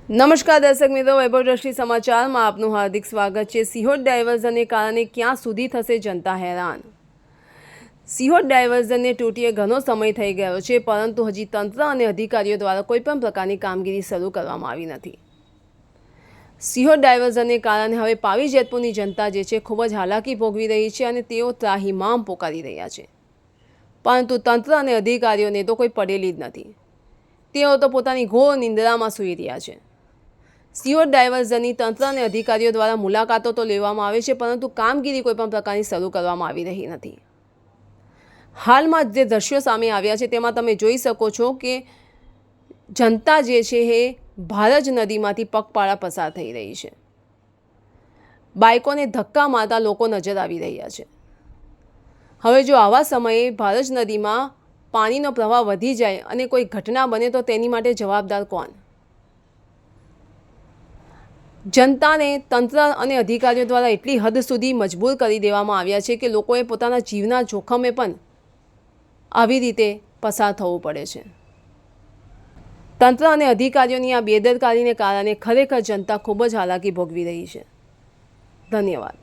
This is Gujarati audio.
નમસ્કાર દર્શક મિત્રો, વૈભવ દ્રષ્ટિ સમાચારમાં આપનું હાર્દિક સ્વાગત છે। સિહોર ડાયવર્ઝનને કારણે ક્યાં સુધી થશે જનતા હેરાન? સિહોર ડાયવર્ઝનને તૂટીએ ઘણો સમય થઈ ગયો છે, પરંતુ હજી તંત્ર અને અધિકારીઓ દ્વારા કોઈપણ પ્રકારની કામગીરી શરૂ કરવામાં આવી નથી। સિહોર ડાયવર્ઝનને કારણે હવે પાવી જેતપુરની જનતા જે છે ખૂબ જ હાલાકી ભોગવી રહી છે અને તેઓ ત્રાહિમામ પોકારી રહ્યા છે, પરંતુ તંત્ર અને અધિકારીઓને તો કોઈ પડેલી જ નથી। તેઓ તો પોતાની ઘોર નિંદ્રામાં સૂઈ રહ્યા છે। સિહોર ડાયવર્ઝનની તંત્ર અને અધિકારીઓ દ્વારા મુલાકાતો તો લેવામાં આવે છે, પરંતુ કામગીરી કોઈપણ પ્રકારની શરૂ કરવામાં આવી રહી નથી। હાલમાં જે દ્રશ્યો સામે આવ્યા છે તેમાં તમે જોઈ શકો છો કે જનતા જે છે એ ભારજ નદીમાંથી પગપાળા પસાર થઈ રહી છે। બાઇકોને ધક્કા મારતા લોકો નજર આવી રહ્યા છે। હવે જો આવા સમયે ભારજ નદીમાં પાણીનો પ્રવાહ વધી જાય અને કોઈ ઘટના બને તો તેની માટે જવાબદાર કોણ? જનતાને તંત્ર અને અધિકારીઓ દ્વારા એટલી હદ સુધી મજબૂર કરી દેવામાં આવ્યા છે કે લોકોએ પોતાના જીવના જોખમે પણ આવી રીતે પસાર થવું પડે છે। તંત્ર અને અધિકારીઓની આ બેદરકારીને કારણે ખરેખર જનતા ખૂબ જ હાલાકી ભોગવી રહી છે। ધન્યવાદ।